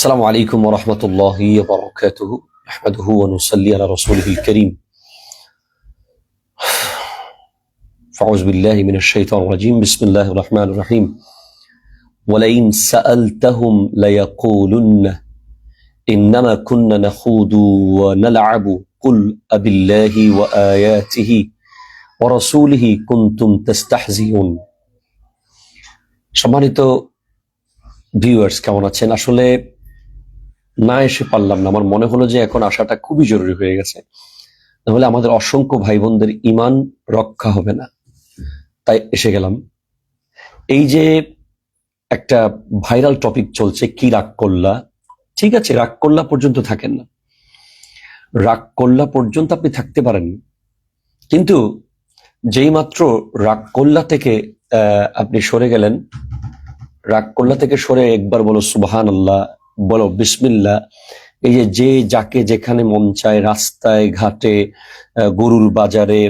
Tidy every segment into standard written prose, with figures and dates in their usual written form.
السلام عليكم ورحمة الله وبركاته. نحمده ونصلي على رسوله الكريم. فأعوذ بالله من الشيطان الرجيم. بسم الله الرحمن الرحيم. ولئن سألتهم ليقولن إنما كنا نخوض ونلعب قل أبالله وآياته ورسوله كنتم تستهزئون. সম্মানিত ভিউয়ার্স, কেমন আছেন? আসলে না এসে পারলাম না, আমার মনে হলো যে এখন আসাটা খুবই জরুরি হয়ে গেছে, নাহলে আমাদের অসংখ্য ভাই বোনদের ঈমান রক্ষা হবে না, তাই এসে গেলাম। এই যে একটা ভাইরাল টপিক চলছে, কি রাগ করলা, ঠিক আছে, রাগ করলা পর্যন্ত থাকেন না, রাগ করলা পর্যন্ত আপনি থাকতে পারেন, কিন্তু যেই মাত্র রাগ করলা থেকে আপনি সরে গেলেন, রাগ করলা থেকে সরে একবার বলো সুবহানাল্লাহ, বলো বিসমিল্লাহ। এই যে যাকে যেখানে মন চায়, রাস্তায় ঘাটে, গরুর বাজারে,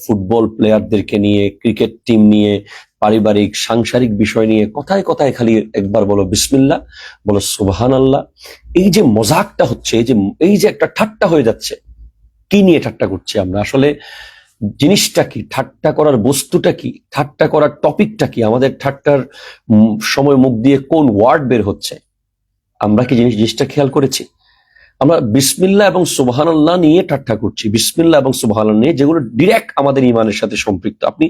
ফুটবল প্লেয়ারদেরকে নিয়ে, ক্রিকেট টিম নিয়ে, পারিবারিক সাংসারিক বিষয় নিয়ে কথায় কথায় খালি একবার বলো বিসমিল্লাহ, বলো সুবহানাল্লাহ। এই যে মজাকটা হচ্ছে, এই যে একটা ঠাট্টা হয়ে যাচ্ছে, কি নিয়ে ঠাট্টা করছি আমরা? আসলে জিনিসটা কি, ঠাট্টা করার বস্তুটা কি, ঠাট্টা করার টপিকটা কি, আমাদের ঠাট্টার সময় মুখ দিয়ে কোন ওয়ার্ড বের হচ্ছে, আমরা কি জিনিসটা খেয়াল করেছি? আমরা বিসমিল্লাহ এবং সুবহানাল্লাহ নিয়ে ঠাট্টা করছি, বিসমিল্লাহ এবং সুবহানাল্লাহ নিয়ে, যেগুলো ডিরেক্ট আমাদের ঈমানের সাথে সম্পৃক্ত। আপনি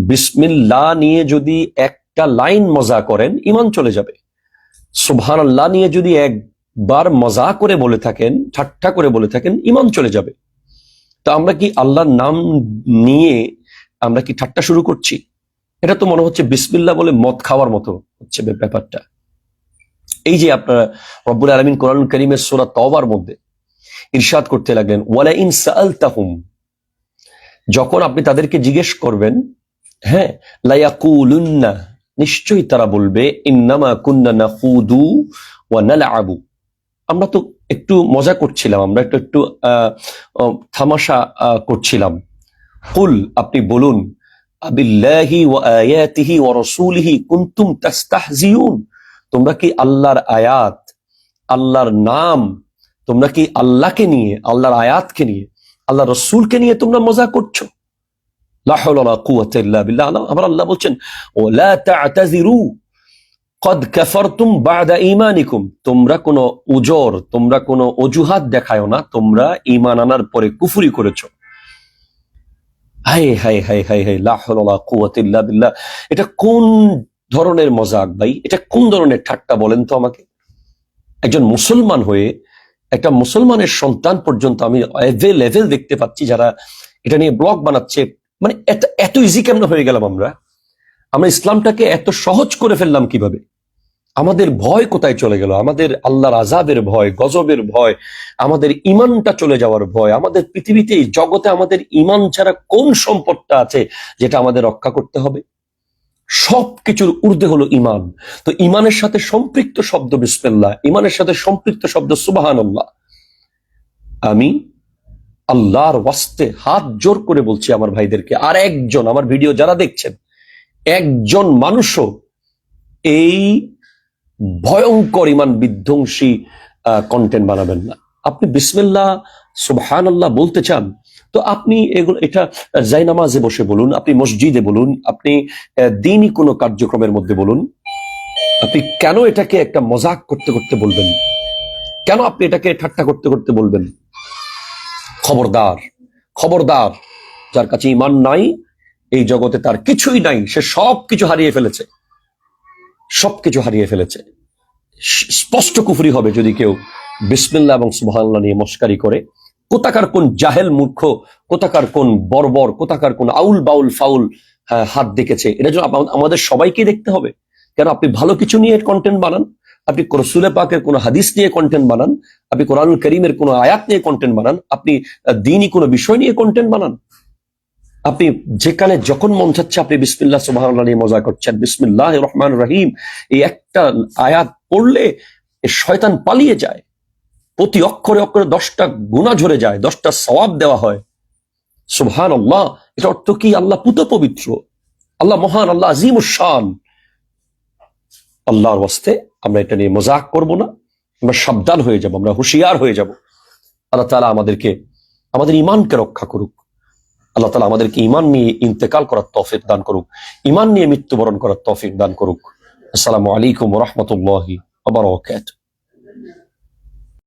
বিসমিল্লাহ নিয়ে যদি একটা লাইন মজা করেন, ঈমান চলে যাবে। সুবহানাল্লাহ নিয়ে যদি একবার মজা করে বলে থাকেন, ঠাট্টা করে বলে থাকেন, ঈমান চলে যাবে। তো আমরা কি আল্লাহর নাম নিয়ে আমরা কি ঠাট্টা শুরু করছি? এটা তো মনে হচ্ছে বিসমিল্লাহ বলে মদ খাওয়ার মতো হচ্ছে ব্যাপারটা। এই যে আপনারা রব্বুল আলামিন কোরআন কারীমের সূরা তাওবার মধ্যে ইরশাদ করতে লাগলেন, ওয়ালাইন সাআলতাহুম, যখন আপনি তাদেরকে জিজ্ঞেস করবেন, হ্যাঁ, লায়াকুলুন্না, নিশ্চয়ই তারা বলবে, ইন্নামা কুন্না নাখুদু ওয়া নালআবু, আমরা তো একটু মজা করছিলাম, আমরা একটু তামাশা করছিলাম। কুল, আপনি বলুন, আবিল্লাহি ওয়া আয়াতিহি ওয়া রাসূলিহি কুনতুম তাস্তাহজিউন, তোমরা কি আল্লাহর আয়াত, আল্লাহর নাম, তোমরা কি আল্লাহকে নিয়ে, আল্লাহর আয়াতকে নিয়ে, আল্লাহর রাসূলকে নিয়ে তোমরা মজা করছো? লা হাওলা ওয়ালা কুওয়াতা ইল্লা বিল্লাহ। আবার আল্লাহ বলছেন, ওয়ালা তা'তাযিরু কদ কাফারতুম বা'দা ঈমানিকুম, তোমরা কোনো উজর, তোমরা কোনো অজুহাত দেখায়ো না, তোমরা ঈমান আনার পরে কুফরি করেছো। হায় হায় হায় হায় হায়, লা হাওলা ওয়ালা কুওয়াতা ইল্লা বিল্লাহ। এটা কোন ধরনের মজাক ভাই? এটা কোন ধরনের ঠাট্টা বলেন তো আমাকে? একজন মুসলমান হয়ে, একটা মুসলমানের সন্তান পর্যন্ত আমি লেভেল দেখতে পাচ্ছি যারা এটা নিয়ে ব্লগ বানাচ্ছে। মানে এত ইজি কেমন হয়ে গেলাম আমরা ইসলামটাকে এত সহজ করে ফেললাম কিভাবে? আমাদের ভয় কোথায় চলে গেল? আমাদের আল্লাহর আযাবের ভয়, গজবের ভয়, আমাদের ঈমানটা চলে যাওয়ার ভয়। আমাদের পৃথিবীতে, এই জগতে আমাদের ঈমান ছাড়া কোন সম্পদটা আছে যেটা আমাদের রক্ষা করতে হবে? সবকিছুর ঊর্ধ্বে হলো ঈমান। তো ঈমানের সাথে সম্পৃক্ত শব্দ বিসমিল্লাহ, ঈমানের সাথে সম্পৃক্ত শব্দ সুবহানাল্লাহ। আমি আল্লাহর ওয়াস্তে হাত জোর করে বলছি আমার ভাইদেরকে, আর একজন, আমার ভিডিও যারা দেখছেন, একজন মানুষও এই ভয়ঙ্কর ঈমান বিধ্বংসী কন্টেন্ট বানাবেন না। আপনি বিসমিল্লাহ সুবহানাল্লাহ বলতে চান, তো আপনি এটা জায়নামাজে বসে বলুন, আপনি মসজিদে বলুন, আপনি দ্বীনি কোনো কার্যক্রমের মধ্যে বলুন। আপনি কেন এটাকে একটা মজাক করতে করতে বলবেন? কেন আপনি এটাকে ঠাট্টা করতে করতে বলবেন? খবরদার, খবরদার, যার কাছে ঈমান নাই, এই জগতে তার কিছুই নাই, সে সবকিছু হারিয়ে ফেলেছে, সবকিছু হারিয়ে ফেলেছে। স্পষ্ট কুফরি হবে যদি কেউ বিসমিল্লাহ এবং সুবহানাল্লাহ নিয়ে মস্কারি করে। কোথাকার কোন জাহেল মূর্খ, কোথাকার কোন বর্বর, কোথাকার কোন আউল বাউল ফাউল হাত দেখেছে, এটা জন্য আমাদের সবাইকেই দেখতে হবে। কেন? আপনি ভালো কিছু নিয়ে কন্টেন্ট বানান, আপনি রাসূল পাকের কোনো হাদিস নিয়ে কন্টেন্ট বানান, আপনি কোরআনুল কারীমের কোনো আয়াত নিয়ে কন্টেন্ট বানান, আপনি দ্বীনি কোনো বিষয় নিয়ে কন্টেন্ট বানান। আপনি যেখানে যখন মন চাচ্ছে আপনি বিসমিল্লাহ সুবহানাল্লাহ নিয়ে মজা করছেন। বিসমিল্লাহির রহমানির রহিম, এই একটা আয়াত পড়লে শয়তান পালিয়ে যায়, প্রতি অক্ষরে অক্ষরে 10টা গুনাহ ঝরে যায়, 10টা সওয়াব দেওয়া হয়। সুবহানাল্লাহ, এটা অর্থ কি? আল্লাহ পুত পবিত্র, আল্লাহ মহান, আল্লাহ আজিমুশ শান। আল্লাহর ওয়াস্তে আমরা এটা নিয়ে মজাক করব না, আমরা সাবধান হয়ে যাব, আমরা হুঁশিয়ার হয়ে যাব। আল্লাহ তাআলা আমাদেরকে আমাদের ঈমানকে রক্ষা করুক। আল্লাহ তাআলা আমাদেরকে ঈমান নিয়ে ইন্তেকাল করার তৌফিক দান করুক, ঈমান নিয়ে মৃত্যুবরণ করার তৌফিক দান করুক। আসসালামু আলাইকুম ওয়া রাহমাতুল্লাহি ওয়া বারাকাতুহু।